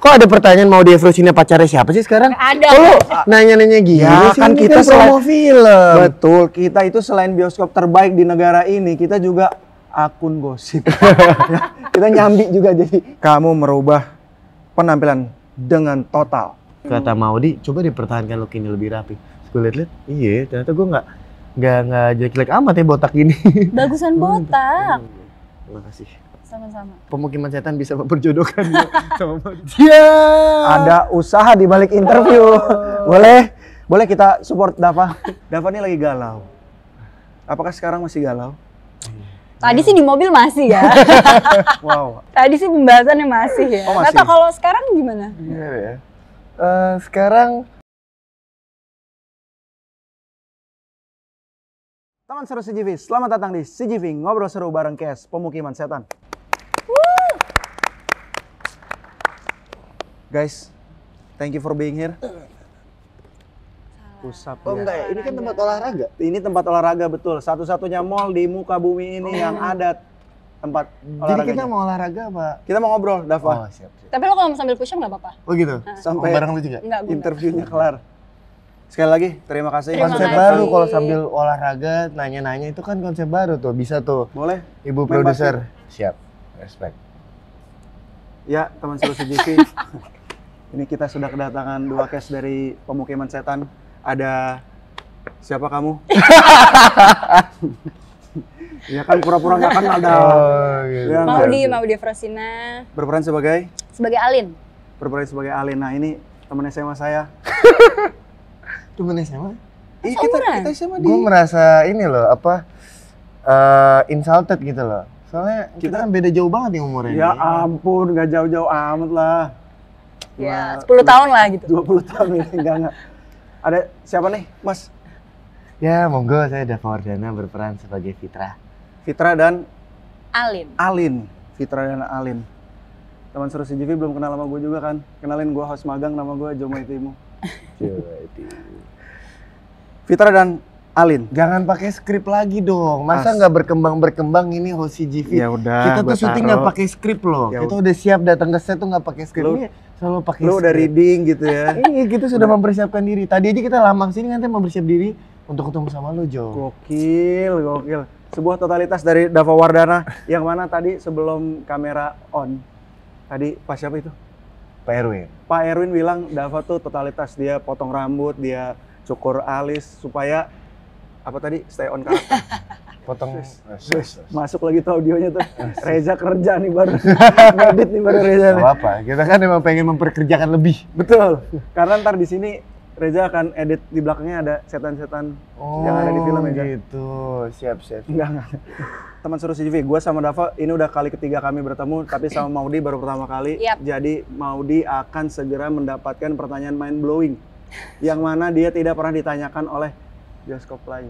Kok ada pertanyaan mau di Evrosina pacarnya siapa sih sekarang? Nggak ada. Kok nanya-nanya gini Ya sih? kan Ini kita promo film. Betul, kita itu selain bioskop terbaik di negara ini, kita juga akun gosip. Kita nyambi juga, jadi kamu merubah penampilan dengan total. Kata Maudi, coba dipertahankan look ini lebih rapi. Gue liat-liat, iya ternyata gue nggak jelek-jelek amat ya botak ini. Bagusan botak. Terima kasih. Sama-sama. Pemukiman setan bisa memperjodohkan sama Maudi. Ada usaha di balik interview. Boleh kita support Dava. Dava ini lagi galau. Apakah sekarang masih galau? Tadi sih di mobil masih ya. Wow. Tadi sih pembahasannya masih ya. Oh, masih. Nggak tahu kalau sekarang gimana? Iya ya. Sekarang Teman seru CGV, selamat datang di CGV Ngobrol Seru bareng Kes Pemukiman Setan. Guys, thank you for being here. Usap oh ya. enggak ya, ini kan tempat olahraga. Ini tempat olahraga betul, satu-satunya mall di muka bumi ini yang ada tempat Jadi olahraga. kita mau olahraga apa? Kita mau ngobrol, Dava. Oh, siap. Tapi lo kalau mau sambil push up nggak apa-apa. Oh gitu? Sampai bareng lu juga? Enggak, gue interviewnya kelar. Sekali lagi, terima kasih. Terima Konsep kasih. baru kalau sambil olahraga, nanya-nanya itu kan konsep baru tuh, bisa tuh. Boleh? Ibu Main produser. Siap, respect. Ya, teman seru CGV. Ini kita sudah kedatangan dua case dari Pemukiman Setan. Ada siapa kamu? Ya kan pura-pura nggak kenal dah. Oh, gitu. Ya, Maudi Evrosina berperan sebagai Alin. Nah, ini teman SMA saya. Temen SMA? Ih, Seumuran? kita SMA di. Gue merasa ini loh, insulted gitu loh. Soalnya kita kan beda jauh banget nih umurnya. Ya nih. ampun, nggak jauh-jauh amat lah. Ya, 10 tahun lah gitu. 20 tahun ini enggak. Ada siapa nih, Mas? Ya, monggo saya Dava Wardana berperan sebagai Fitra. Fitra dan Alin. Fitra dan Alin. Teman seru CGV belum kenal sama gue juga kan. Kenalin gue host magang, nama gue Jomai Timu. Fitra dan Alin. Jangan pakai skrip lagi dong. Masa nggak berkembang ini host CGV? Ya udah. Kita tuh gua syuting taruh. nggak pakai skrip loh. Ya Kita udah siap datang ke set tuh nggak pakai skrip. Lu- Ini selalu pakai Lu udah reading gitu ya. Iya, kita sudah mempersiapkan diri. Tadi aja kita lama kesini nanti mempersiap diri untuk ketemu sama lu, Jo. Gokil. Sebuah totalitas dari Dava Wardana yang mana tadi sebelum kamera on. Tadi pas siapa itu? Pak Erwin. Pak Erwin bilang Dava tuh totalitas, dia potong rambut, dia cukur alis supaya apa tadi stay on karakter. Potong. Masuk lagi tuh audionya tuh. Reza kerja nih baru. Ngedit nih baru Reza Gak nih. apa-apa. Kita kan emang pengen memperkerjakan lebih. Betul. Karena ntar di sini Reza akan edit di belakangnya ada setan-setan yang ada di film ya. Reza. Gitu. Siap. Enggak. Teman seru CGV, gue sama Dava ini udah kali ketiga kami bertemu, tapi sama Maudi baru pertama kali. Yap. Jadi Maudi akan segera mendapatkan pertanyaan mind blowing yang mana dia tidak pernah ditanyakan oleh bioskop lain.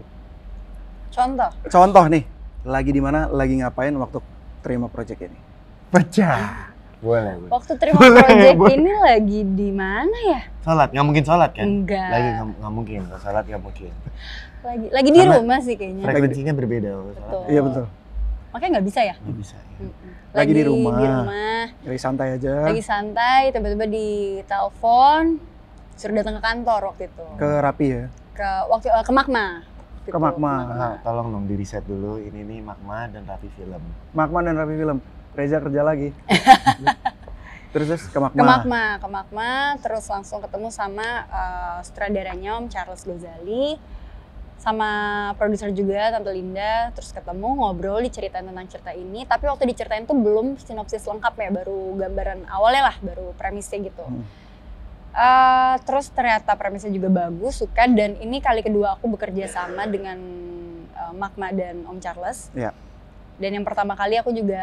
Contoh nih, lagi di mana, lagi ngapain waktu terima project ini? Pecah. Boleh. Waktu terima project ini lagi di mana ya? Sholat, nggak mungkin sholat kan? Enggak. Lagi nggak mungkin, kalau sholat nggak mungkin. Lagi di Karena rumah sih kayaknya. Frekuensinya berbeda. Kalau sholat Betul. Iya betul. Makanya nggak bisa ya? nggak bisa. Ya. Lagi di rumah. Di rumah. Lagi santai aja. Lagi santai, tiba-tiba ditelepon, suruh datang ke kantor waktu itu. Ke Rapi ya. Ke Magma. Ke Magma. Nah, tolong dong di reset dulu. Ini nih Magma dan Rapi Film. Magma dan Rapi Film. Reza kerja lagi. Terus ke Magma. Ke Magma, terus langsung ketemu sama sutradaranya Om Charles Gozali, sama produser juga Tante Linda, terus ketemu ngobrol diceritain tentang cerita ini. Tapi waktu diceritain tuh belum sinopsis lengkap ya, baru gambaran awalnya lah, baru premisnya gitu. Terus ternyata premisnya juga bagus, suka, dan ini kali kedua aku bekerja sama dengan Magma dan Om Charles. Iya. Dan yang pertama kali aku juga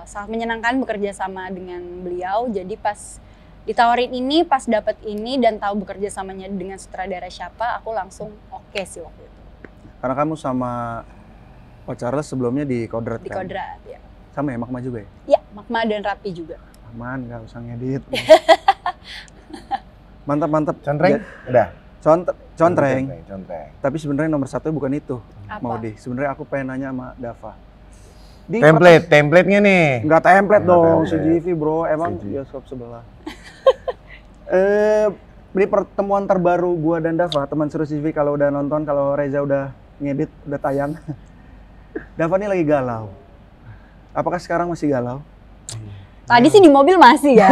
sangat menyenangkan bekerja sama dengan beliau. Jadi pas ditawarin ini, pas dapet ini dan tahu bekerja samanya dengan sutradara siapa, aku langsung oke sih waktu itu. Karena kamu sama Pak Charles sebelumnya di Kodrat Di kan? Kodrat ya. Sama ya, Magma juga ya? Ya, Magma dan Rapi juga. Aman, gak usah ngedit. Mantap. Contreng? Udah. Contreng. Contreng. Tapi sebenarnya nomor satu bukan itu, Apa? Maudi. Sebenarnya aku pengen nanya sama Dava. Templatenya nih. Enggak template Nggak dong, template. CGV bro, emang CGV. bioskop sebelah. Di pertemuan terbaru gua dan Dava, teman seru CGV, kalau udah nonton, kalau Reza udah ngedit, udah tayang. Dava ini lagi galau. Apakah sekarang masih galau? Tadi sih di mobil masih ya.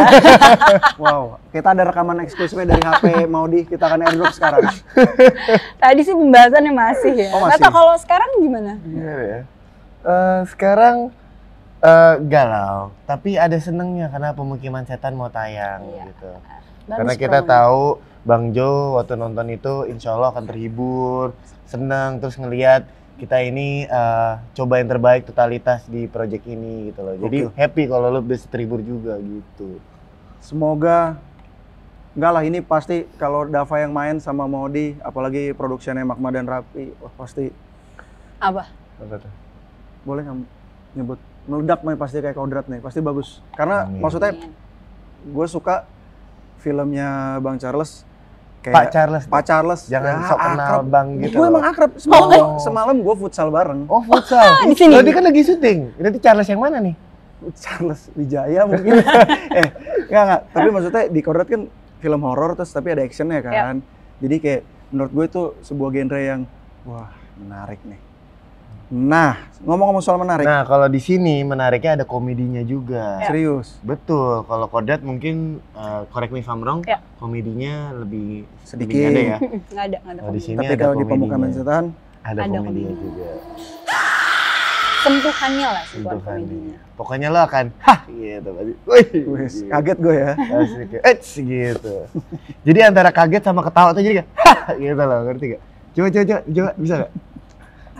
Wow, kita ada rekaman eksklusifnya dari HP Maudi, kita akan airdrop sekarang. Tadi sih pembahasannya masih ya. Oh, Nggak masih. tahu kalau sekarang gimana? Gimana ya? Sekarang galau, tapi ada senengnya karena Pemukiman Setan mau tayang Iya. gitu. Bagus Karena kita promonya. tahu Bang Jo waktu nonton itu insya Allah akan terhibur, senang, terus ngelihat kita ini coba yang terbaik totalitas di project ini gitu loh. Jadi Gokil. happy kalau lo bisa terhibur juga gitu. Semoga enggak lah, ini pasti kalau Dava yang main sama Maudi, apalagi produksinya Magma dan Rapi, wah pasti Apa? Apa tuh? boleh nggak nyebut meledak nih, pasti kayak Kodrat nih, pasti bagus. Karena Amin. maksudnya Amin. gue suka filmnya Bang Charles, Pak Charles. Pak Charles. Jangan ya, sok kenal akrab. Bang gitu. Gue loh. emang akrab. Semalam, Oh. semalam gue futsal bareng. Oh futsal. di sini. Lo dia kan lagi syuting. Berarti Charles yang mana nih? Charles Wijaya mungkin. Enggak. Tapi maksudnya di Kodrat kan film horor terus tapi ada actionnya kan. Jadi kayak menurut gue itu sebuah genre yang wah menarik nih. Nah, ngomong-ngomong soal menarik, Nah kalau di sini menariknya ada komedinya juga. serius. Betul. Kalau Kodrat mungkin correct me if I'm wrong, Ya. komedinya lebih Sedikit. lebih ada ya. Nggak ada Oh, di komedi. sini Tapi ada kalau di komedinya. Pemukiman Setan, ada Ada komedinya komedi. juga. Sentuhannya lah, sentuhan Sentuhannya. komedinya. Pokoknya lo akan hah gitu. Wih, wes, gitu. kaget gue ya. Asik ya. Gitu. Jadi antara kaget sama ketawa tuh jadi kayak hah gitu loh, ngerti gak? Coba, bisa gak?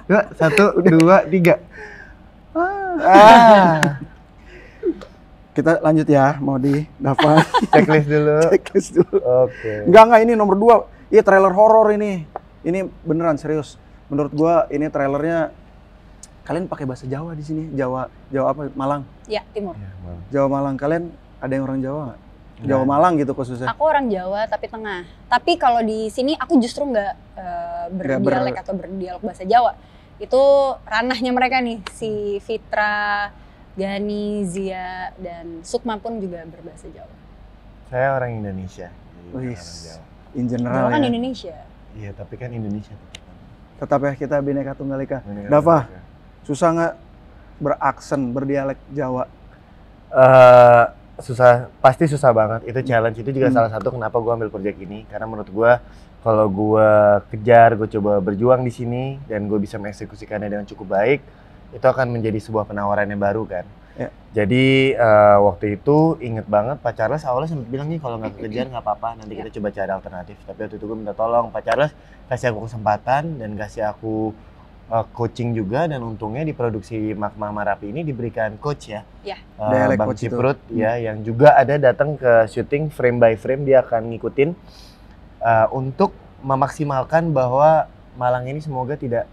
Coba, 1, 2, 3. Kita lanjut ya, mau di Dava. Checklist dulu. Checklist dulu. Oke. Enggak, ini nomor 2. Iya, trailer horor ini. Ini beneran serius. Menurut gua ini trailernya kalian pakai bahasa Jawa di sini. Jawa apa? Malang. Ya, Timur. Ya, Bang. Jawa Malang. Kalian ada yang orang Jawa nggak? Nggak Jawa ada. Malang gitu khususnya. Aku orang Jawa tapi tengah. Tapi kalau di sini aku justru nggak berdialek atau berdialog bahasa Jawa. Itu ranahnya mereka nih, si Fitra, Gani, Zia, dan Sukma pun juga berbahasa Jawa. Saya orang Indonesia. Jadi bukan Wih, orang Jawa. in general Jawa kan ya. Indonesia. Iya, tapi kan Indonesia tetap. Tetap ya kita Bhinneka Tunggal Ika. Bener. Dava, susah nggak beraksen, berdialek Jawa? Pasti susah banget. Itu challenge, itu juga salah satu kenapa gue ambil project ini. Karena menurut gue kalau gue kejar, gue coba berjuang di sini dan gue bisa mengeksekusikannya dengan cukup baik, itu akan menjadi sebuah penawaran yang baru kan. Ya. Jadi waktu itu inget banget Pak Charles awalnya sempat bilang nih kalau nggak kekejar nggak apa-apa, nanti kita coba cari alternatif. Tapi waktu itu gue minta tolong Pak Charles kasih aku kesempatan dan kasih aku coaching juga, dan untungnya di produksi Magma Marapi ini diberikan coach ya. Ya. Dialek Bang coach itu. Ciprut ya, yang juga ada datang ke syuting frame by frame, dia akan ngikutin untuk memaksimalkan bahwa Malang ini semoga tidak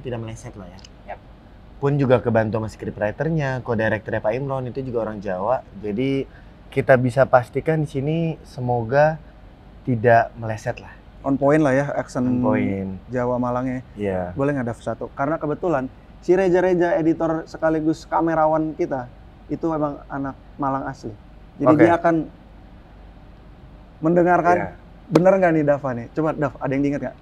tidak meleset lah ya. Yap. Pun juga kebantu sama scriptwriter-nya, co-directornya Pak Imron itu juga orang Jawa. Jadi kita bisa pastikan di sini semoga tidak meleset lah. On point lah ya, aksen Poin. Jawa Malangnya. Iya. Boleh nggak Dav satu? Karena kebetulan si Reza editor sekaligus kamerawan kita itu memang anak Malang asli. Jadi Oke. dia akan mendengarkan. Iya. Bener nggak nih Dava nih? Coba Dav, ada yang diingat nggak?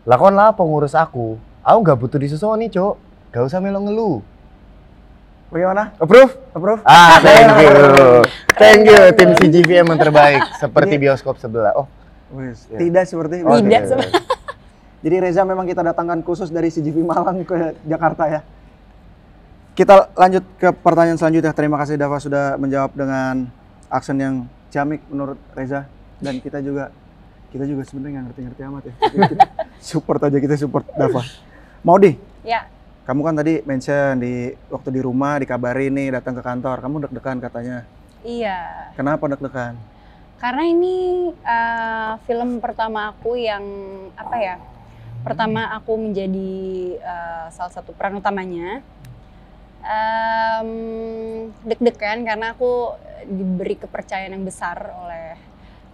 Lakon lah pengurus aku nggak butuh disusul nih cok, gak usah melo ngeluh. Bagaimana? Approve? Approve? Thank you tim CGV emang terbaik seperti bioskop sebelah. Oh Wes, Iya. tidak seperti itu. oke. Tidak sebenarnya. Jadi Reza memang kita datangkan khusus dari CGV Malang ke Jakarta ya. Kita lanjut ke pertanyaan selanjutnya. Terima kasih Dava sudah menjawab dengan aksen yang ciamik menurut Reza, dan kita juga sebenarnya nggak ngerti-ngerti amat ya. Tapi kita support aja, kita support Dava. Maudi, Ya, kamu kan tadi mention waktu di rumah dikabarin nih datang ke kantor, kamu deg-degan katanya. iya. Kenapa deg-degan? Karena ini film pertama aku yang pertama aku menjadi salah satu peran utamanya. Deg-degan karena aku diberi kepercayaan yang besar oleh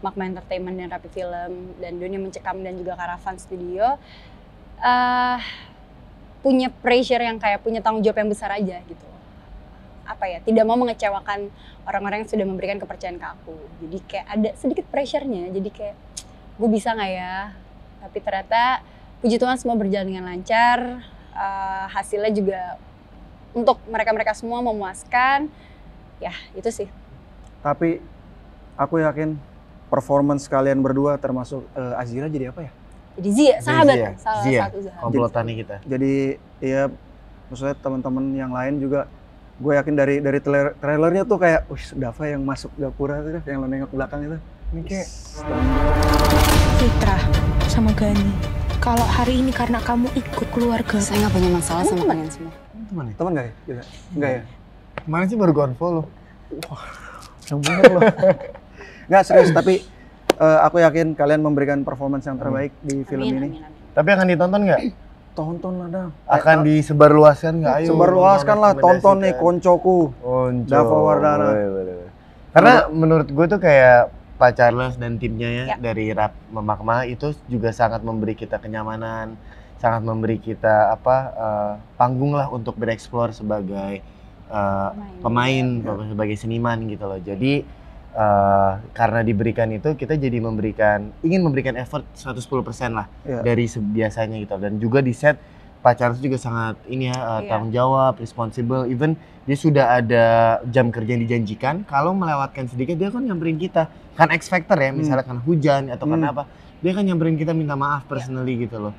Magma Entertainment dan Rapi Film dan Dunia Mencekam dan juga Karavan Studio. punya pressure yang kayak punya tanggung jawab yang besar aja gitu. Apa ya, tidak mau mengecewakan orang-orang yang sudah memberikan kepercayaan ke aku. Jadi kayak ada sedikit pressure-nya, jadi kayak gue bisa nggak ya? Tapi ternyata puji Tuhan semua berjalan dengan lancar, hasilnya juga untuk mereka-mereka semua memuaskan. Ya itu sih. Tapi aku yakin performance kalian berdua termasuk Azira jadi apa ya? Jadi Zia, sahabat, Zia. salah Zia. satu sahabat. Komplotannya kita. Jadi ya maksudnya teman-teman yang lain juga gue yakin dari trailernya tuh kayak, Dava yang masuk gapura tuh, yang lo nengok belakang itu. Ini kayak Citra sama Gani, kalau hari ini karena kamu ikut keluarga. Saya nggak punya masalah sama kalian semua. Teman ya? teman nggak ya? Gitu. Enggak ya? Kemarin sih baru gue unfollow. Yang bener loh. Nggak serius, tapi aku yakin kalian memberikan performance yang terbaik di film Amin, ini. amin, amin. Tapi akan ditonton nggak? Tonton lah dah. Akan disebarluaskan nggak? Ayo. Sebarluaskan lah, tonton nih koncoku. Onco. Dava Wardana. Boleh. Karena menurut gue tuh kayak Pak Charles dan timnya ya. Dari Rap Memakma itu juga sangat memberi kita kenyamanan, sangat memberi kita panggung lah untuk bereksplor sebagai pemain, sebagai seniman gitu loh. Jadi karena diberikan itu kita jadi ingin memberikan effort 110% lah dari biasanya gitu. Dan juga di set Pak Charles juga sangat tanggung jawab, responsible. Even dia sudah ada jam kerja yang dijanjikan, kalau melewatkan sedikit dia kan nyamperin kita. Kan X factor ya, misalnya kan hujan atau karena apa, dia kan nyamperin kita minta maaf personally gitu loh.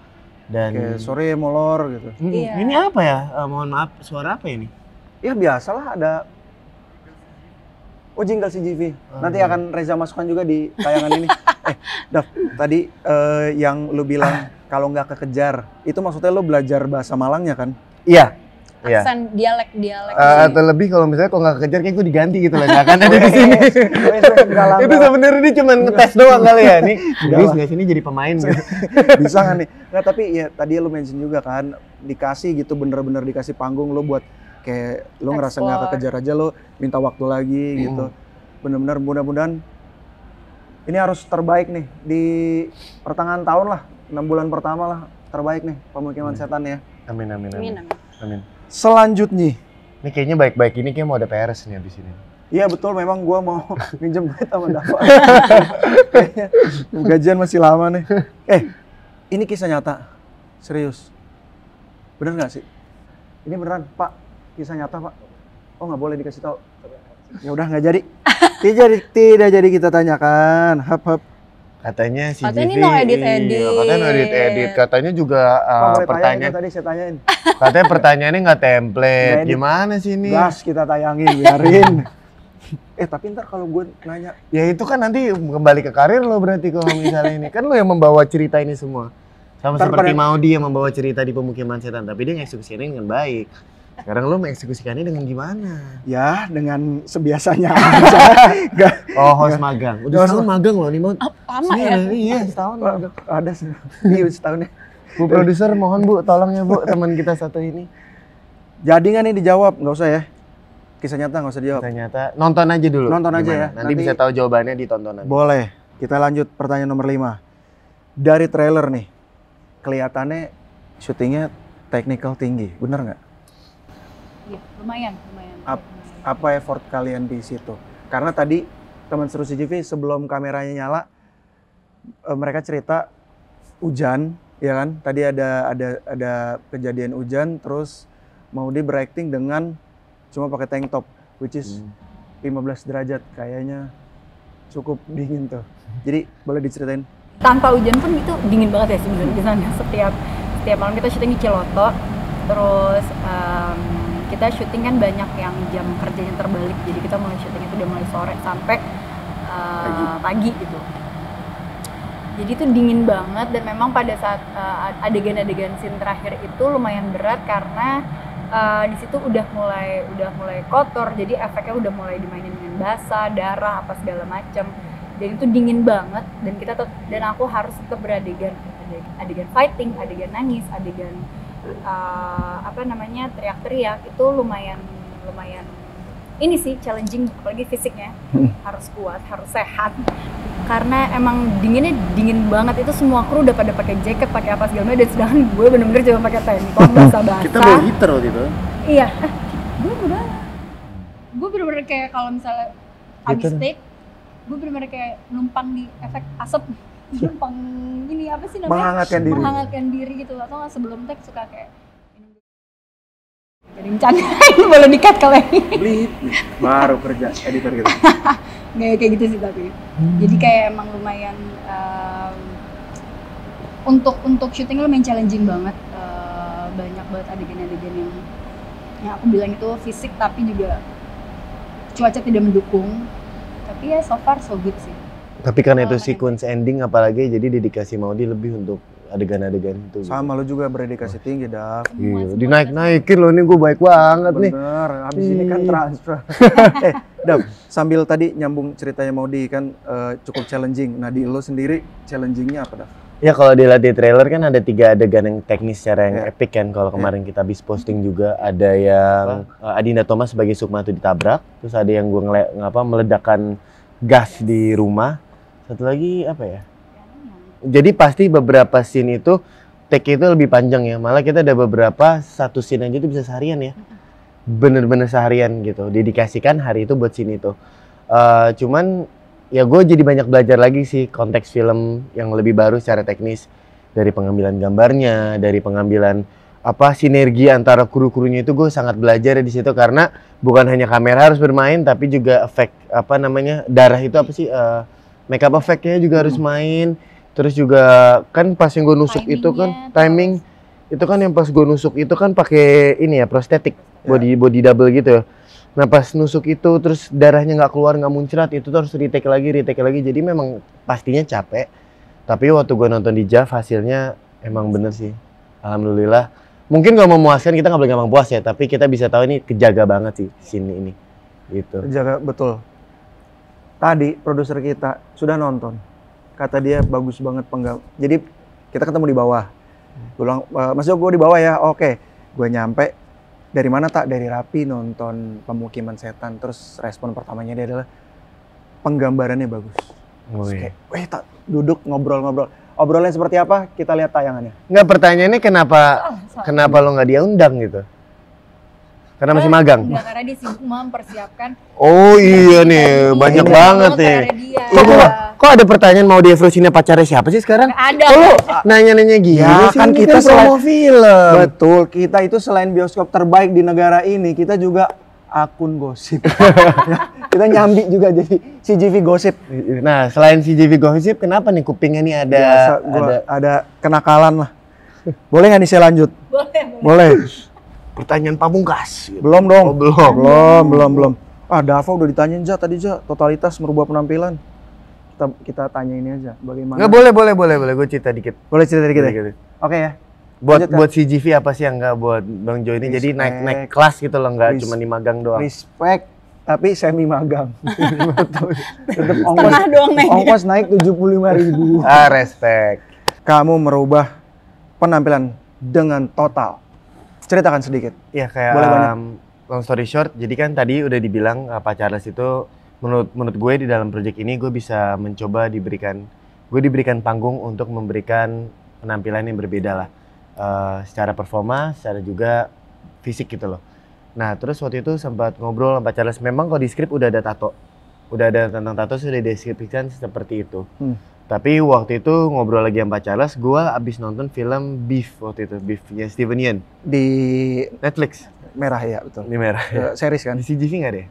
Dan Kayak sorry molor gitu. Iya. Ini apa ya? Mohon maaf, suara apa ini? Ya biasalah ada. Oh jingle CGV. Nanti akan Reza masukkan juga di tayangan ini. Dav, tadi yang lu bilang kalau nggak kekejar, itu maksudnya lu belajar bahasa Malangnya kan? Iya. Aksen dialek. Atau lebih kalau misalnya kalau nggak kekejar kayak gue diganti gitu loh, nggak akan ada di sini. Itu sebenarnya dia cuma ngetes doang kali ya. Nih, Luis nggak sini jadi pemain gitu. Bisa nggak nih? Nggak, tapi ya tadi lu mention juga kan, dikasih gitu bener-bener dikasih panggung lu buat kayak lu ngerasa nggak kekejar aja lu minta waktu lagi gitu. Bener-bener mudah-mudahan ini harus terbaik nih di pertengahan tahun lah, 6 bulan pertama lah terbaik nih Pemukiman Setan ya. Amin. Selanjutnya, Ini kayaknya baik-baik ini kayak mau ada PRS nih abis ini. iya betul, memang gua mau minjem duit sama Dava. Kayaknya gajian masih lama nih. Ini kisah nyata, serius. Bener nggak sih? Ini beneran, Pak. Kisah nyata, Pak. Oh nggak boleh dikasih tahu. Ya udah nggak jadi. Tidak jadi kita tanyakan. Hap. Katanya si Katanya Jivi, ini no edit-edit. katanya no edit. Katanya juga pertanyaan. Tadi saya tanyain. Katanya pertanyaannya nggak template. Nggak edit. Gimana sih ini? Gas kita tayangin, biarin. Tapi ntar kalau gue nanya, Ya itu kan nanti kembali ke karir lo berarti kalau misalnya ini. Kan lo yang membawa cerita ini semua. Sama Ntar seperti pada- Maudi yang membawa cerita di Pemukiman Setan. Tapi dia mengeksekusinya dengan baik. Sekarang lo mengeksekusikannya dengan gimana? ya dengan sebiasanya aja. Nggak- Oh, host magang. Udah setahun magang loh nih mau. Lama ya? Iya, setahun magang. Ada sih. Iya setahun ya. Bu produser mohon Bu, tolong ya Bu teman kita satu ini. Jadi nggak nih dijawab? Nggak usah ya. Kisah nyata nggak usah dijawab. Ternyata nonton aja dulu. Nonton aja Gimana? ya. Nanti Nanti- bisa tahu jawabannya di tontonan. Boleh. Kita lanjut pertanyaan nomor 5. Dari trailer nih, kelihatannya syutingnya technical tinggi, bener nggak? Iya, lumayan. Apa effort kalian di situ? Karena tadi teman seru CGV sebelum kameranya nyala, mereka cerita hujan, ya kan? Tadi ada kejadian hujan, terus Maudi berakting dengan cuma pakai tank top, which is 15 derajat, kayaknya cukup dingin tuh. Jadi boleh diceritain? Tanpa hujan pun itu dingin banget ya sebenarnya di sana. Setiap malam kita syuting di Ciloto, terus kita syuting kan banyak yang jam kerjanya terbalik, jadi kita mulai syuting itu udah mulai sore sampai pagi gitu. Jadi itu dingin banget, dan memang pada saat adegan-adegan scene terakhir itu lumayan berat karena di situ udah mulai kotor, jadi efeknya udah mulai dimainin dengan basah, darah, apa segala macam. Dan itu dingin banget, dan aku harus tetap beradegan fighting, adegan nangis, adegan teriak-teriak. Itu lumayan ini sih challenging, apalagi fisiknya harus kuat, harus sehat. karena emang dingin banget, itu semua kru udah pada pakai jaket, pakai apa segala macam, dan sedangkan gue bener-bener cuma pakai tank top basah-basah. Kita bawa heater waktu itu. Iya, gue bener-bener kayak kalau misalnya abis Gitu. take, gue bener-bener kayak numpang di efek asap, numpang ini apa sih namanya? Menghangatkan diri. Gitu, atau nggak sebelum take suka kayak jadi bercanda, boleh di-cut kalau ini. Blip. Baru kerja editor gitu. Nggak kayak gitu sih tapi. Jadi kayak emang lumayan untuk syuting lumayan challenging banget. Banyak banget adegan-adegan yang aku bilang itu fisik tapi juga cuaca tidak mendukung. Tapi ya so far so good sih. Tapi karena itu Oh, sequence ending apalagi jadi dedikasi Maudi lebih untuk adegan-adegan itu. Sama lo juga berdedikasi tinggi, Dav. Iya, dinaik-naikin loh, ini gue baik banget nih. Bener, habis ini kan transfer. Dav, sambil tadi nyambung ceritanya Maudi kan cukup challenging. Nah, di lo sendiri challengingnya apa, Dav? Ya kalau dilihat di trailer kan ada 3 adegan yang teknis secara yang Ya. epic kan. Kalau kemarin kita habis posting juga ada yang Adinda Thomas sebagai Sukma itu ditabrak, terus ada yang gue meledakkan gas di rumah. Satu lagi apa ya? Jadi pasti beberapa scene itu take itu lebih panjang ya. Malah kita ada beberapa satu scene aja itu bisa seharian ya. Bener-bener seharian gitu. Dedikasikan hari itu buat scene itu. Cuman ya gue jadi banyak belajar lagi sih konteks film yang lebih baru secara teknis, dari pengambilan gambarnya, dari pengambilan sinergi antara kru-krunya itu gue sangat belajar di situ karena bukan hanya kamera harus bermain tapi juga efek darah itu makeup effect-nya juga harus main. Terus juga kan pas yang gue nusuk itu kan timing itu kan yang pas gue nusuk itu kan pakai ini ya prostetik body double gitu ya. Nah pas nusuk itu terus darahnya nggak keluar, nggak muncrat, itu terus retake lagi. Jadi memang pastinya capek. Tapi waktu gue nonton di JAV hasilnya emang bener sih. Alhamdulillah. Mungkin kalau memuaskan kita nggak boleh gampang puas ya, tapi kita bisa tahu ini kejaga banget sih scene ini. Gitu. Jaga betul. Tadi produser kita sudah nonton. Kata dia bagus banget Jadi kita ketemu di bawah. Gue bilang, Mas Jo, gue di bawah ya. Oke. Gue nyampe. Dari mana tak? Dari Rapi nonton Pemukiman Setan. Terus respon pertamanya dia adalah penggambarannya bagus. Terus kayak, weh tak duduk ngobrol-ngobrol. Obrolannya seperti apa? Kita lihat tayangannya. Nggak, pertanyaannya kenapa lo nggak diundang gitu? Karena masih magang. Enggak, karena dia sibuk mempersiapkan. Oh iya nih, banyak banget nih. Kok ada pertanyaan mau di Evolusinya pacarnya siapa sih sekarang? Nggak ada. Kok lo nanya-nanya gini Ya, sih? kan Ini kita promo film. Betul, kita itu selain bioskop terbaik di negara ini, kita juga akun gosip. Kita nyambi juga jadi CGV Gosip. Nah, selain CGV Gosip, kenapa nih kupingnya nih Biasa, ada kenakalan lah. Boleh nggak nih saya lanjut? Boleh. pertanyaan pamungkas? Gitu. Belum dong. Oh, belum. Belum. Ah, Dava udah ditanyain tadi totalitas merubah penampilan. Kita tanya ini aja, bagaimana? Nggak, boleh. Gue cerita dikit. Boleh cerita dikit ya? Oke ya. Buat CGV apa sih yang nggak buat Bang Jo ini? Jadi naik kelas gitu loh, nggak cuma di magang doang. Respect, tapi semi magang. Tetap Setengah doang naik. ongkos naik 75.000. Respect. Kamu merubah penampilan dengan total. Ceritakan sedikit. Ya kayak Boleh banyak. long story short, jadi kan tadi udah dibilang Pak Charles itu menurut gue di dalam project ini gue bisa mencoba diberikan panggung untuk memberikan penampilan yang berbeda lah. Secara performa, secara juga fisik gitu loh. Nah terus waktu itu sempat ngobrol sama Pak Charles, memang kalau di skrip udah ada tato. Udah ada tentang tato, sudah deskripsikan seperti itu. Tapi waktu itu ngobrol lagi sama Pak Charles, gue abis nonton film Beef waktu itu, Beef-nya Steven Yeun. Di Netflix. merah ya, betul. Ini merah. Series kan? Di CGV nggak deh?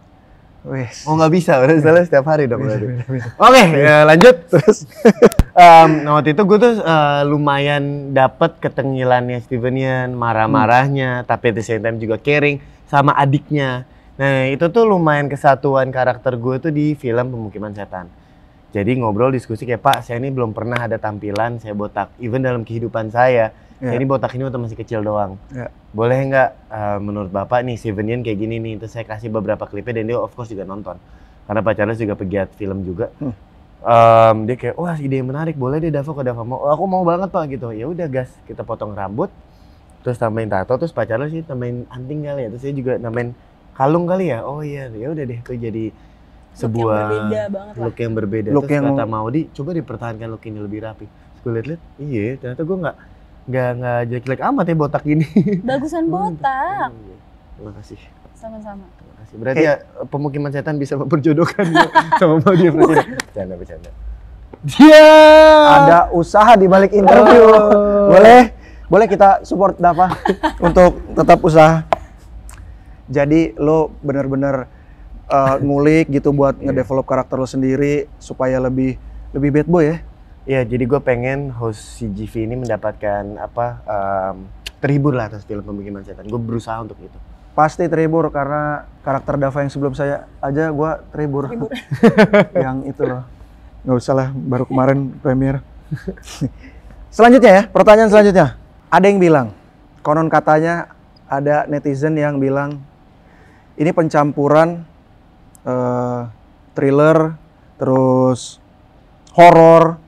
Wes. Oh nggak bisa, udah salah setiap hari dong berarti. Oke, ya, lanjut. Terus, waktu itu gue tuh lumayan dapet ketengilannya Steven Yeun, marah-marahnya, tapi at the same time juga caring sama adiknya. Nah itu tuh lumayan kesatuan karakter gue tuh di film Pemukiman Setan. Jadi ngobrol diskusi kayak, Pak, saya ini belum pernah ada tampilan saya botak, even dalam kehidupan saya. Saya ini botak ini waktu masih kecil doang. Boleh nggak menurut Bapak nih Steven Yeun kayak gini nih? Terus saya kasih beberapa klipnya dan dia of course juga nonton. Karena Pak Charles juga pegiat film juga. Dia kayak, wah ide yang menarik, boleh deh Dava, kalau Dava mau. Oh, aku mau banget Pak gitu. Ya udah gas, kita potong rambut, terus tambahin tato, terus Pak Charles sih tambahin anting kali ya. Terus saya juga nambahin kalung kali ya. Oh iya, ya udah deh, itu jadi sebuah berbeda banget lah. look yang berbeda. Look Terus yang- kata Maudi, coba dipertahankan look ini lebih rapi. Terus gue liat-liat, iya ternyata gue nggak jelek-jelek amat ya botak ini. Bagusan botak. Iya. Terima kasih. Sama-sama. Terima kasih. Berarti ya pemukiman setan bisa memperjodohkan gua sama Maudi presiden. Bercanda. Dia Ada usaha di balik interview. Boleh kita support Dava untuk tetap usaha. Jadi lo bener-bener ngulik gitu buat ngedevelop karakter lo sendiri supaya lebih bad boy ya. Ya, jadi gue pengen host CGV ini mendapatkan terhibur lah atas film Pemukiman Setan. Gue berusaha untuk itu. Pasti terhibur karena karakter Dava yang sebelum saya aja gua terhibur. Yang itu loh. Nggak usah lah, baru kemarin premier. Selanjutnya ya, pertanyaan selanjutnya. Ada yang bilang, konon katanya ada netizen yang bilang ini pencampuran thriller, terus horor,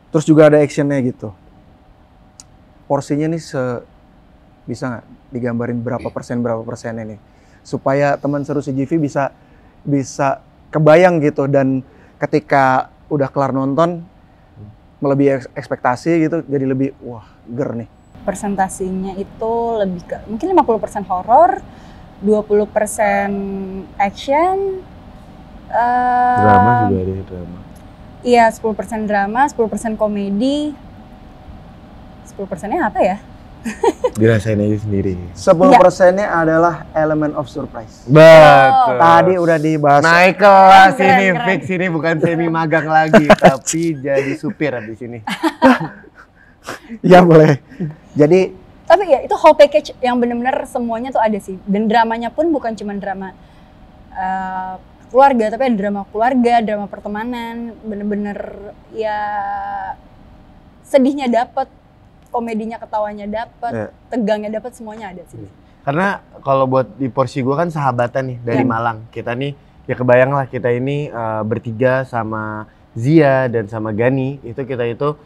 terus juga ada actionnya gitu. Porsinya nih bisa nggak digambarin berapa persen ini supaya teman seru CGV bisa kebayang gitu, dan ketika udah kelar nonton melebihi ekspektasi gitu, jadi lebih wah ger nih. Persentasinya itu lebih ke mungkin 50% horor, 20% action, Drama juga ada drama. iya 10% drama, 10% komedi, 10%-nya apa ya? Dirasain aja sendiri. 10%-nya adalah element of surprise. Betul. Tadi udah dibahas. Naik kelas Keren, ini, keren. fix ini bukan semi magang lagi, tapi jadi supir habis ini. Ya boleh. Jadi Tapi ya itu whole package yang bener-bener semuanya tuh ada sih. Dan dramanya pun bukan cuma drama keluarga, tapi ada drama keluarga, drama pertemanan, bener-bener ya sedihnya dapet, komedinya ketawanya dapet, Ya. tegangnya dapet, semuanya ada sih. Karena kalau buat di porsi gue kan sahabatan nih dari Ya. Malang. Kita nih ya kebayang lah kita ini bertiga sama Zia dan sama Gani kita itu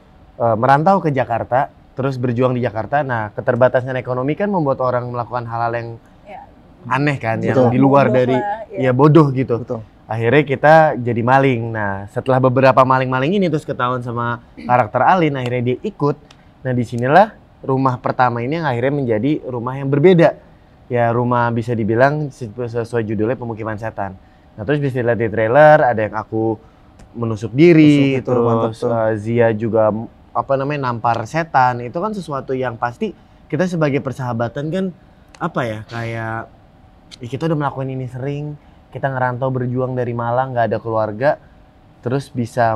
merantau ke Jakarta, terus berjuang di Jakarta. Nah, keterbatasan ekonomi kan membuat orang melakukan hal-hal yang Ya. aneh kan, Betul. yang di luar Bodoh dari lah, ya bodoh gitu. betul. Akhirnya kita jadi maling. Nah, setelah beberapa maling-maling ini terus ketahuan sama karakter Alin, akhirnya dia ikut. Nah, disinilah rumah pertama ini yang akhirnya menjadi rumah yang berbeda. Ya, rumah bisa dibilang sesuai judulnya Pemukiman Setan. Nah, terus bisa dilihat di trailer, ada yang aku menusuk diri, Menusuk itu, mantap terus tuh. Zia juga nampar setan. Itu kan sesuatu yang pasti kita sebagai persahabatan kan kayak ya kita udah melakukan ini sering. Kita ngerantau berjuang dari Malang, nggak ada keluarga, terus bisa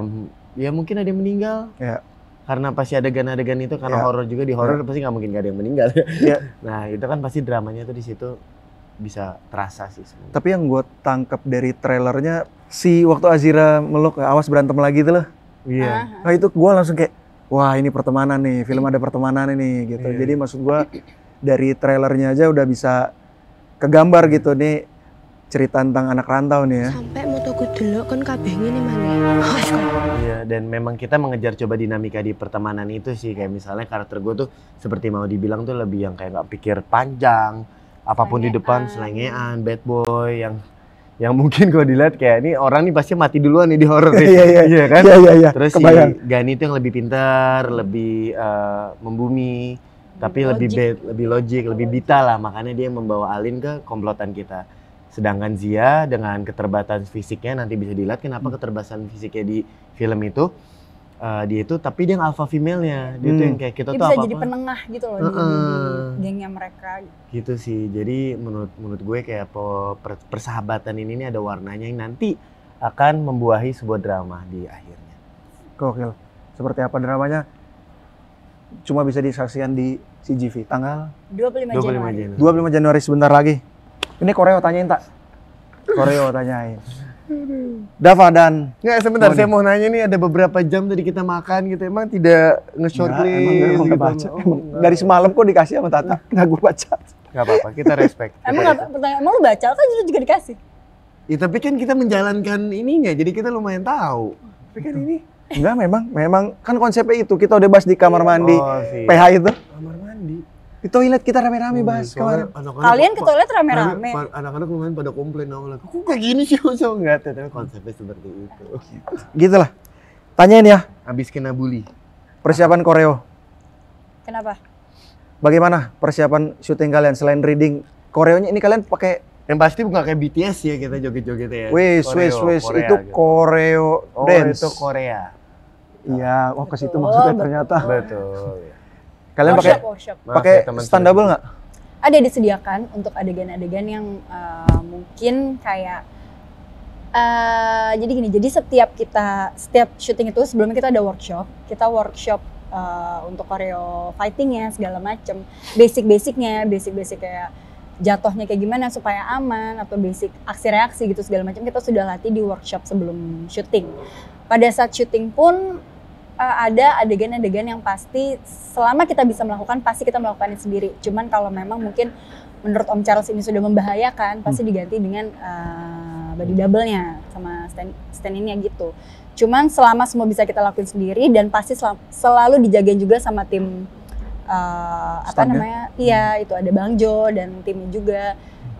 ya mungkin ada yang meninggal. Ya. Karena pasti adegan-adegan itu karena Ya. horor juga, di horor pasti nggak mungkin nggak ada yang meninggal. Ya. Nah itu kan pasti dramanya tuh di situ bisa terasa sih sebenarnya. Tapi yang gue tangkap dari trailernya si waktu Azira meluk awas berantem lagi tuh loh. Iya. Nah itu gue langsung kayak wah ini pertemanan nih, film ada pertemanan ini gitu. Iya. Jadi maksud gue dari trailernya aja udah bisa kegambar gitu nih cerita tentang anak rantau nih ya. Sampai mau toko delok kan kabeh ngene maneh. Iya, dan memang kita mengejar coba dinamika di pertemanan itu sih. Kayak misalnya karakter gue tuh seperti mau dibilang tuh lebih yang kayak nggak pikir panjang, apapun di depan, selengean, bad boy yang mungkin kalau dilihat kayak ini orang nih pasti mati duluan nih di horor nih. Iya kan? Iya. Terus Kebayang. si Gani itu yang lebih pintar, lebih membumi, tapi lebih logik, lebih bita lah. Makanya dia membawa Alin ke komplotan kita. Sedangkan Zia dengan keterbatasan fisiknya nanti bisa dilihat kenapa keterbatasan fisiknya di film itu dia itu tapi dia yang alpha female-nya. Dia tuh yang kayak kita Dia tuh bisa apa-apa jadi penengah gitu loh di gengnya mereka. gitu sih. Jadi menurut gue kayak persahabatan ini nih ada warnanya yang nanti akan membuahi sebuah drama di akhirnya. Gokil. Seperti apa dramanya? Cuma bisa disaksikan di CGV tanggal 25 Januari. 25 Januari sebentar lagi. Ini Koreo tanyain tak? Koreo tanyain. Dava dan Nggak, sebentar, Mau saya mau nanya nih, ada beberapa jam tadi kita makan gitu, emang tidak nge-shortlist emang gitu? baca. Oh, Dari semalam kok dikasih sama Tata, nggak gue baca. nggak apa-apa, kita respect. Emang nggak pertanyaan, emang lu baca kan juga dikasih? Ya, tapi kan kita menjalankan ininya, jadi kita lumayan tahu. Tapi kan ini Enggak, memang kan konsepnya itu kita udah bahas di kamar mandi Oh, sih. PH itu. Kamar mandi. Di toilet kita rame-rame bahas kemarin. Kalian ke toilet rame-rame. Anak-anak lumayan pada komplain awalnya. Kok kayak gini sih Uso? Enggak, tapi konsepnya seperti itu. Gitu lah. Tanyain ya, Habis kena bully. persiapan koreo. Kenapa? Bagaimana persiapan syuting kalian selain reading? Koreonya ini kalian pakai Yang pasti bukan kayak BTS ya kita joget-joget ya. wis Korea itu gitu. koreo Oh, dance. itu Korea. Iya, oh ke situ Betul, maksudnya ternyata. Betul. Kalian pakai Workshop. Maaf pakai ya, teman standable nggak? Ada disediakan untuk adegan-adegan yang mungkin kayak jadi gini, jadi setiap syuting itu sebelumnya kita ada workshop untuk koreo fightingnya segala macem, basic kayak jatuhnya kayak gimana supaya aman atau basic aksi reaksi gitu segala macam kita sudah latih di workshop sebelum syuting. Pada saat syuting pun ada adegan-adegan yang pasti selama kita bisa melakukan pasti kita melakukannya sendiri. Cuman kalau memang mungkin menurut Om Charles ini sudah membahayakan pasti diganti dengan body double-nya sama stand-in-nya gitu. Cuman selama semua bisa kita lakuin sendiri dan pasti selalu dijagain juga sama tim iya itu ada Bang Jo dan timnya juga.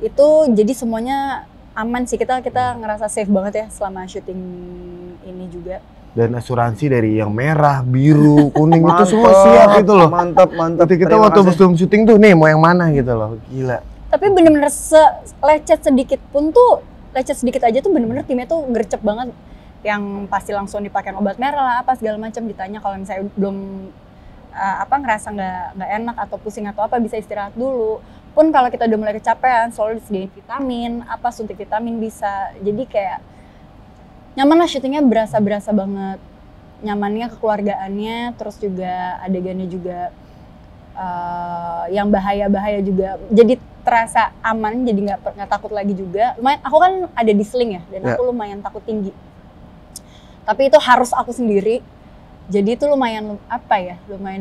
Itu jadi semuanya aman sih, kita ngerasa safe banget ya selama syuting ini juga. Dan asuransi dari yang merah, biru, kuning itu semua siap gitu loh. Mantap. Nanti kita Terima waktu kasih. sebelum syuting tuh nih mau yang mana gitu loh. Gila. Tapi bener-bener lecet sedikit pun tuh, lecet sedikit aja tuh bener-bener timnya tuh gercep banget. Yang pasti langsung dipakai obat merah lah apa segala macam, ditanya kalau misalnya belum ngerasa nggak enak atau pusing atau apa bisa istirahat dulu. Pun kalau kita udah mulai kecapean selalu disediain vitamin, suntik vitamin bisa. Jadi kayak nyaman lah syutingnya, berasa banget nyamannya, kekeluargaannya, terus juga adegannya juga yang bahaya juga jadi terasa aman, jadi nggak takut lagi juga. Lumayan, aku kan ada di sling ya dan aku lumayan takut tinggi, tapi itu harus aku sendiri. Jadi itu lumayan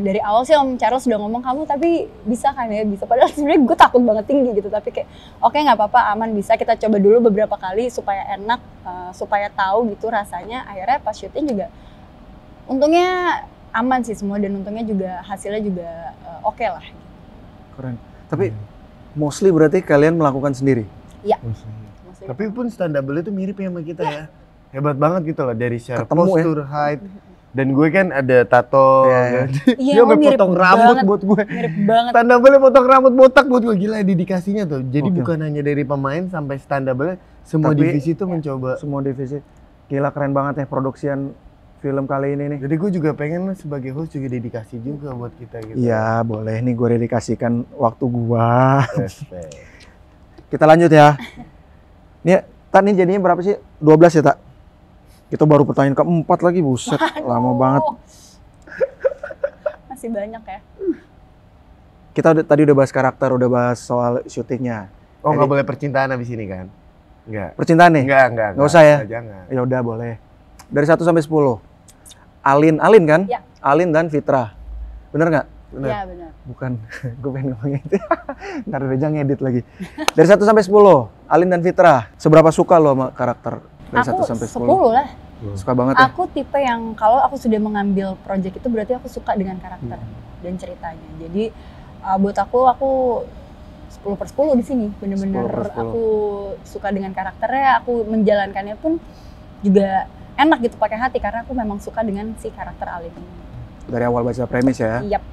dari awal sih Om Charles udah ngomong kamu tapi bisa kan ya, bisa. Padahal sebenarnya gue takut banget tinggi gitu, tapi kayak oke, nggak apa-apa, aman, bisa. Kita coba dulu beberapa kali supaya enak, supaya tahu gitu rasanya. Akhirnya pas syuting juga untungnya aman sih semua dan untungnya juga hasilnya juga oke lah. Keren. Tapi mostly berarti kalian melakukan sendiri. Iya. Tapi pun stand double itu mirip ya sama kita ya. Hebat banget gitu loh dari secara Ketemu ya. postur, height. Dan gue kan ada tato. Iya. Iya, Dia sampai mirip potong rambut banget. buat gue. Mirip banget. Stand double potong rambut botak buat gue, gila dedikasinya tuh. Jadi Oke. bukan hanya dari pemain sampai stand double, semua Tapi- divisi tuh mencoba. Semua divisi. Gila keren banget ya produksian film kali ini nih. Jadi gue juga pengen sebagai host juga dedikasi juga buat kita gitu. Iya, boleh nih gue dedikasikan waktu gua. Respect. Kita lanjut ya. Nih, Tak, nih jadinya berapa sih? 12 ya, Tak? Kita baru pertanyaan keempat lagi, buset. Lama banget. Masih banyak ya. Kita tadi udah bahas karakter, udah bahas soal syutingnya. Oh nggak Jadi- boleh percintaan abis ini kan? Nggak. Percintaan nih? Nggak. Nggak usah ya? Jangan. Ya udah boleh. Dari 1 sampai 10. Alin kan? Ya. Alin dan Fitra. Bener nggak? Benar. Iya benar. Bukan, gue pengen ngomong itu. Ntar Reja ngedit lagi. Dari 1 sampai 10, Alin dan Fitra. Seberapa suka lo sama karakter? Dari 1 Aku sampai 10. 10 lah. Suka banget ya? Aku tipe yang kalau aku sudah mengambil project itu berarti aku suka dengan karakter dan ceritanya. Jadi buat aku 10/10 di sini. Bener-bener 10/10. aku suka dengan karakternya, aku menjalankannya pun juga enak gitu pakai hati karena aku memang suka dengan si karakter Alin ini. Dari awal baca premis ya? Yap.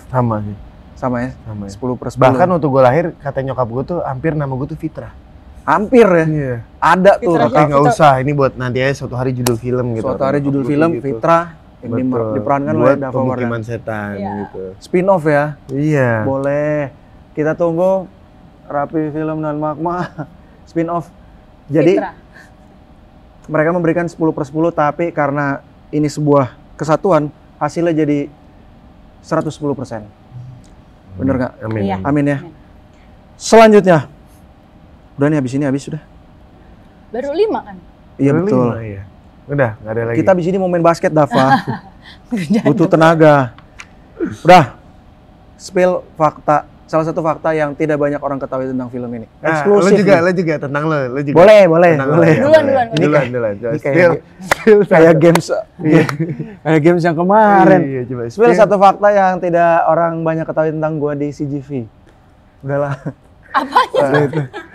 Sama sih. Sama ya? Sama ya. 10/10. Bahkan waktu gue lahir kata nyokap gue tuh hampir nama gue tuh Fitra. hampir ya? Iya. Ada tuh. Fitra Tapi nggak usah, ini buat nanti aja suatu hari judul film gitu. Suatu hari judul Nyokap film, gua tuh gitu. Fitra. Yang Betul. diperankan Buat oleh Dava Pemukiman Wardana. Setan Iya. gitu. Spin-off ya? Iya. Boleh. Kita tunggu Rapi Film dan Magma spin-off. Jadi Fitra. mereka memberikan 10/10 tapi karena ini sebuah kesatuan hasilnya jadi 110%. Bener nggak? Amin. Iya. Amin ya. Amin. Selanjutnya. Udah nih habis ini habis sudah. Baru 5 kan? Iya Baru betul. 5, iya. Udah, nggak ada lagi. Kita habis ini mau main basket Dava. Butuh tenaga. Udah. Spill fakta. Salah satu fakta yang tidak banyak orang ketahui tentang film ini. Nah, Eksklusif. nih. lo juga tentang lo juga. Boleh, boleh, Tentang lo, boleh. ya, Duluan, boleh. duluan. Duluan. Ini kayak- Spill. Kayak games kayak games yang kemarin. Iya, coba. Spill satu fakta yang tidak orang banyak ketahui tentang gua di CGV. Udahlah.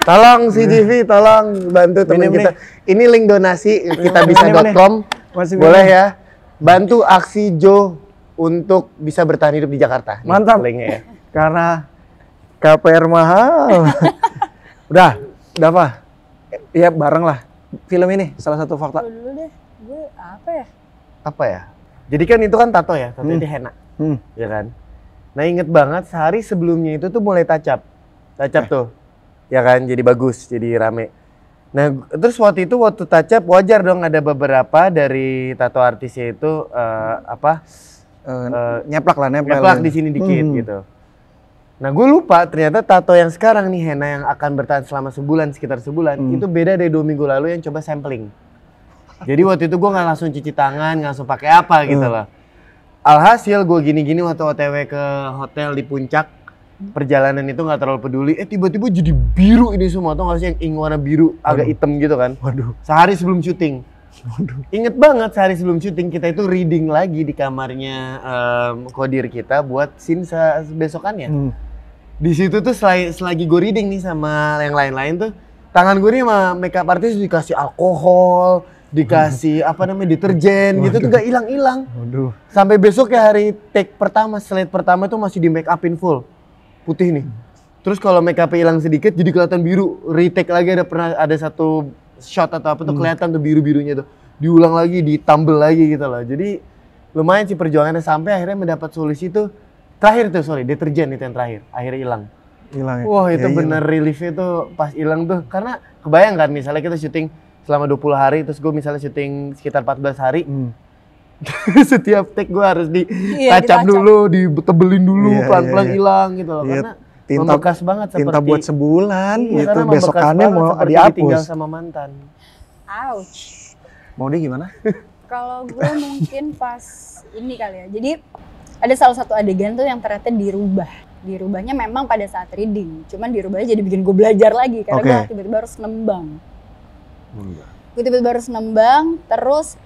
Tolong CGV, tolong bantu teman Minim kita. Ini link donasi kitabisa.com. Masih Boleh ya. Bantu aksi Joe untuk bisa bertahan hidup di Jakarta. Nih, Mantap. linknya ya. Karena KPR mahal. udah apa? Iya bareng lah. Film ini salah satu fakta. Dulu deh, gue apa ya? Apa ya? Jadi kan itu kan tato ya, tato itu henna. Ya kan? Nah inget banget sehari sebelumnya itu tuh mulai touch up tuh. Ya kan, jadi bagus, jadi rame. Nah terus waktu touch up wajar dong ada beberapa dari tato artisnya itu Nyeplak lah, nyeplak di sini dikit gitu. Nah gue lupa ternyata tato yang sekarang nih henna yang akan bertahan selama sekitar sebulan itu beda dari 2 minggu lalu yang coba sampling. Jadi waktu itu gue nggak langsung cuci tangan, nggak langsung pakai apa gitu loh. Alhasil gue gini-gini waktu OTW ke hotel di puncak, perjalanan itu nggak terlalu peduli. Tiba-tiba jadi biru ini semua, tau nggak sih yang ink warna biru agak hitam gitu kan? Waduh. Sehari sebelum syuting. Inget banget sehari sebelum syuting kita itu reading lagi di kamarnya kodir kita buat scene besokannya. Di situ tuh selagi gue reading nih sama yang lain-lain tuh, tangan gue nih sama makeup artist dikasih alkohol, dikasih deterjen gitu tuh gak hilang-hilang. Waduh. Sampai besok ya hari take pertama, slide pertama tuh masih di make upin full. Putih nih. Terus kalau make upnya hilang sedikit jadi kelihatan biru. Retake lagi ada satu shot atau apa tuh kelihatan tuh biru-birunya tuh. Diulang lagi, ditambel lagi gitu loh. Jadi lumayan sih perjuangannya sampai akhirnya mendapat solusi tuh. Terakhir tuh deterjen itu yang terakhir. Akhirnya hilang. Hilang ya. Wah itu Ya, bener reliefnya tuh pas hilang tuh. Karena kebayang kan misalnya kita syuting selama 20 hari terus gue misalnya syuting sekitar 14 hari. Setiap take gue harus touch up dulu, ditebelin dulu, pelan-pelan hilang gitu loh. Iya, Karena membekas banget seperti tinta buat sebulan iya, gitu, karena membekas besokannya banget mau seperti dihapus. ditinggal sama mantan. Ouch. Mau dia gimana? Kalau gue mungkin pas ini kali ya. Jadi ada salah satu adegan tuh yang ternyata dirubah. Dirubahnya memang pada saat reading. Cuman dirubahnya jadi bikin gue belajar lagi karena gue tiba-tiba harus nembang. Gue tiba-tiba harus nembang, terus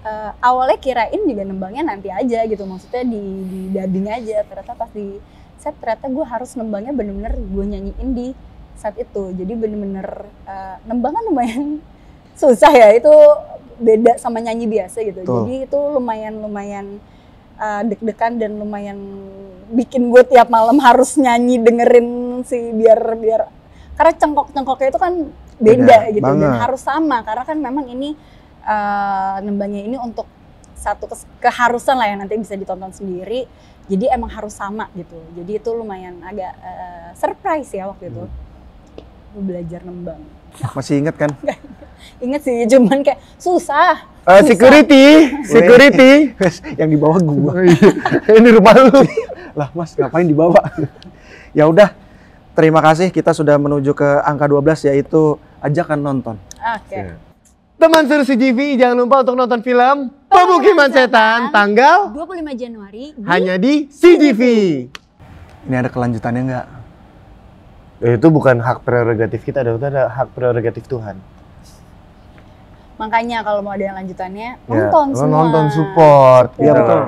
awalnya kirain juga nembangnya nanti aja gitu. Maksudnya di dubbing aja. Ternyata pas di set ternyata gue harus nembangnya bener-bener gue nyanyiin di saat itu. Jadi bener-bener nembang kan lumayan susah ya. Itu beda sama nyanyi biasa gitu. Jadi itu lumayan deg-degan dan lumayan bikin gue tiap malam harus nyanyi dengerin sih biar karena cengkok-cengkoknya itu kan beda gitu dan harus sama karena kan memang ini nembangnya ini untuk satu keharusan lah yang nanti bisa ditonton sendiri jadi emang harus sama gitu jadi itu lumayan agak surprise ya waktu itu gue belajar nembang. Masih inget kan? Ingat sih, cuman kayak susah. Security. Yang di bawah gua. Ini rumah lu. Lah Mas, ngapain dibawa? Ya udah, terima kasih kita sudah menuju ke angka 12 yaitu ajakan nonton. Oke. Teman seru CGV, jangan lupa untuk nonton film Pemukiman Setan tanggal 25 Januari hanya di CGV. Ini ada kelanjutannya nggak? Itu bukan hak prerogatif kita, itu ada hak prerogatif Tuhan. Makanya kalau mau ada yang lanjutannya nonton semua. Nonton support. Iya gitu. betul.